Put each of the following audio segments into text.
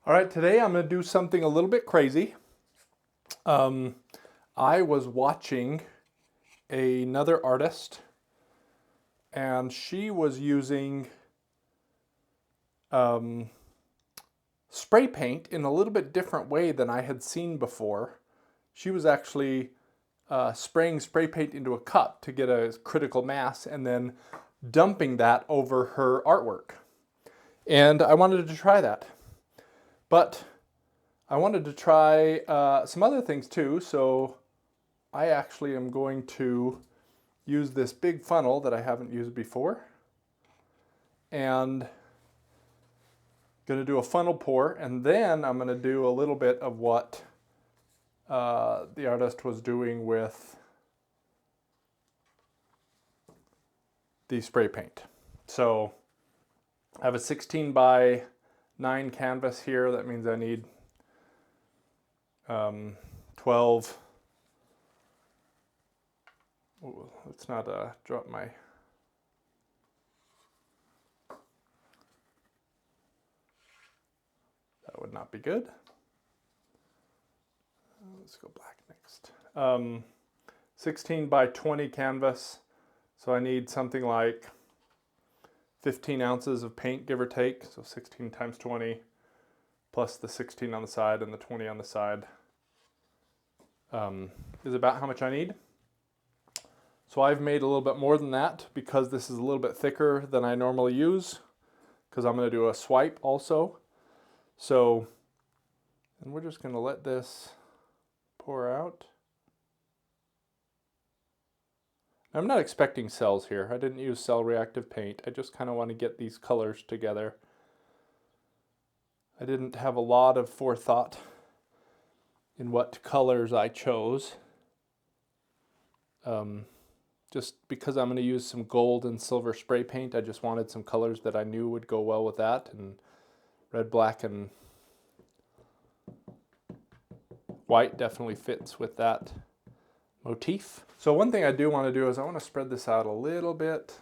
All right, today I'm going to do something a little bit crazy. I was watching another artist, and she was using spray paint in a little bit different way than I had seen before. She was actually spraying spray paint into a cup to get a critical mass and then dumping that over her artwork. And I wanted to try that. But I wanted to try some other things too, so I actually am going to use this big funnel that I haven't used before, and going to do a funnel pour, and then I'm going to do a little bit of what the artist was doing with the spray paint. So I have a 16 by 9 canvas here. That means I need 12. Ooh, let's not drop my. That would not be good. Let's go black next. 16 by 20 canvas. So I need something like 15 ounces of paint, give or take. So 16 times 20 plus the 16 on the side and the 20 on the side is about how much I need. So I've made a little bit more than that because this is a little bit thicker than I normally use, because I'm going to do a swipe also. So, and we're just going to let this pour out. I'm not expecting cells here. I didn't use cell reactive paint. I just kind of want to get these colors together. I didn't have a lot of forethought in what colors I chose. Just because I'm going to use some gold and silver spray paint, I just wanted some colors that I knew would go well with that, and red, black, and white definitely fits with that motif. So one thing I do want to do is I want to spread this out a little bit.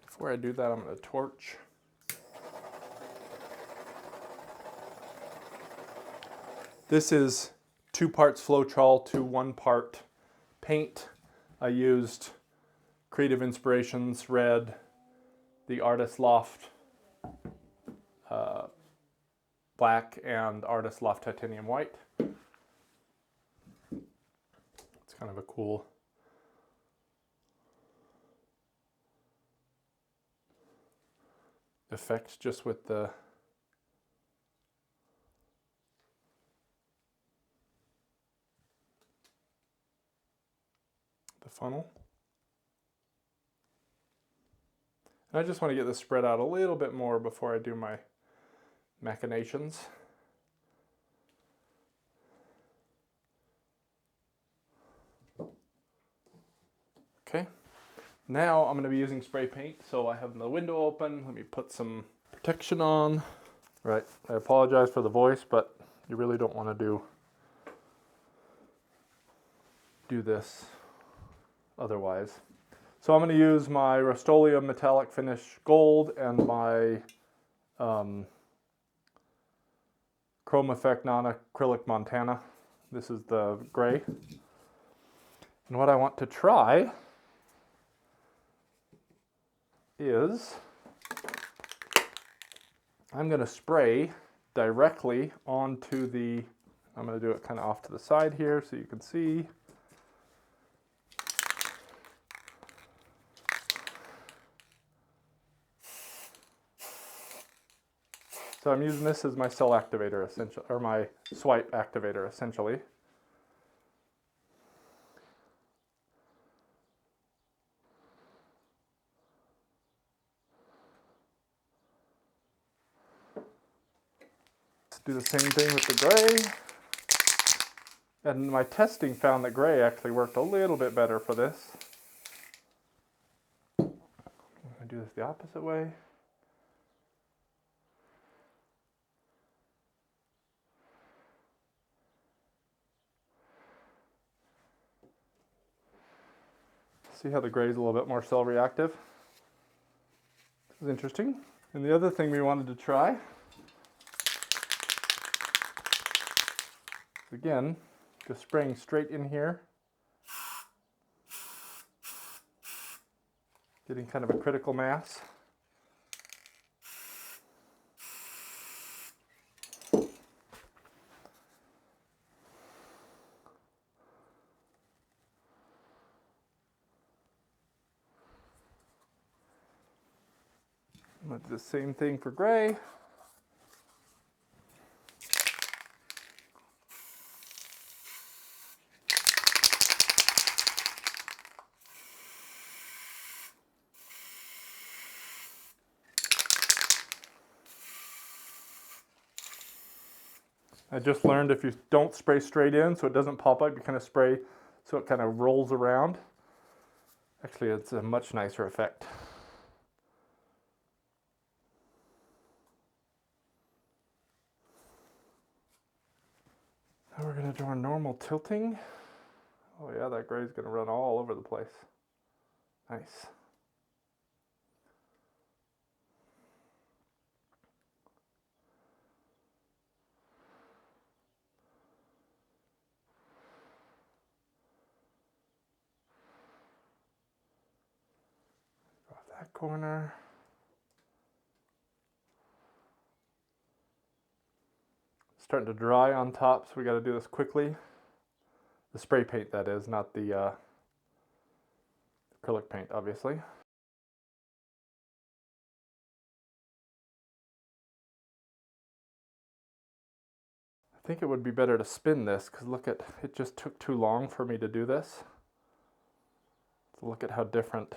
Before I do that, I'm going to torch. This is 2 parts Floetrol to 1 part paint. I used Creative Inspirations Red, the Artist Loft Black, and Artist Loft Titanium White. It's kind of a cool effect just with the funnel. And I just want to get this spread out a little bit more before I do my machinations. Okay, now I'm going to be using spray paint, so I have the window open. Let me put some protection on. Right, I apologize for the voice, but you really don't want to do this otherwise. So I'm going to use my Rust-Oleum Metallic Finish Gold and my Chrome Effect Non-Acrylic Montana. This is the gray. And what I want to try is I'm going to spray directly onto the, I'm going to do it kind of off to the side here so you can see. So I'm using this as my cell activator, essentially, or my swipe activator, essentially. Let's do the same thing with the gray. And my testing found that gray actually worked a little bit better for this. I'm going to do this the opposite way. See how the gray is a little bit more cell reactive? This is interesting. And the other thing we wanted to try Again, just spraying straight in here. Getting kind of a critical mass. I'm going to do the same thing for gray. I just learned if you don't spray straight in so it doesn't pop up, you kind of spray so it kind of rolls around. Actually, it's a much nicer effect. Now we're going to do our normal tilting. Oh yeah, that gray's going to run all over the place. Nice. That corner. Starting to dry on top, so we got to do this quickly. The spray paint, that is, not the acrylic paint, obviously. I think it would be better to spin this, because look at, it just took too long for me to do this. So look at how different.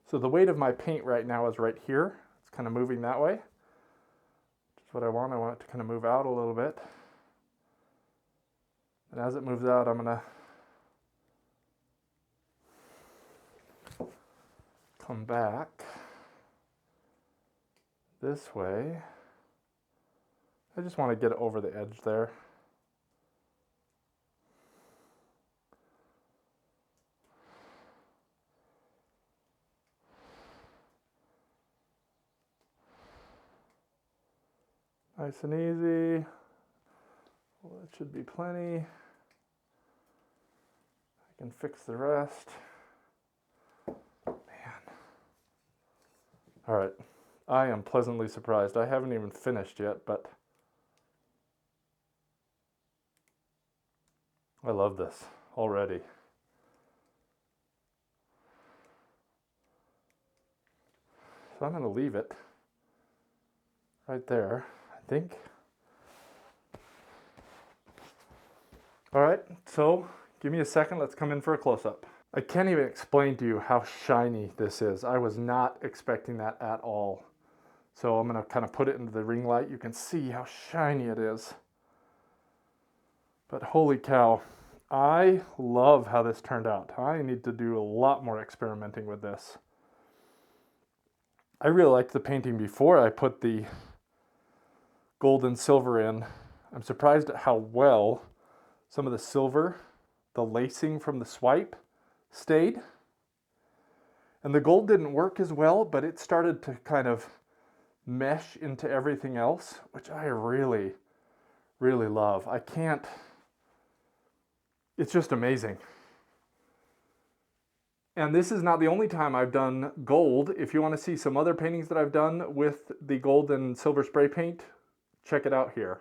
So the weight of my paint right now is right here. It's kind of moving that way, which is what I want. I want it to kind of move out a little bit. And as it moves out, I'm going to come back this way. I just want to get it over the edge there. Nice and easy. Well, that should be plenty. I can fix the rest. Man. All right. I am pleasantly surprised. I haven't even finished yet, but I love this already. So I'm going to leave it right there, I think. All right, so give me a second. Let's come in for a close-up. I can't even explain to you how shiny this is. I was not expecting that at all. So I'm going to kind of put it into the ring light. You can see how shiny it is. But holy cow, I love how this turned out. I need to do a lot more experimenting with this. I really liked the painting before I put the gold and silver in. I'm surprised at how well some of the silver, the lacing from the swipe, stayed. And the gold didn't work as well, but it started to kind of mesh into everything else, which I really, really love. I can't, it's just amazing. And this is not the only time I've done gold. If you want to see some other paintings that I've done with the gold and silver spray paint, check it out here.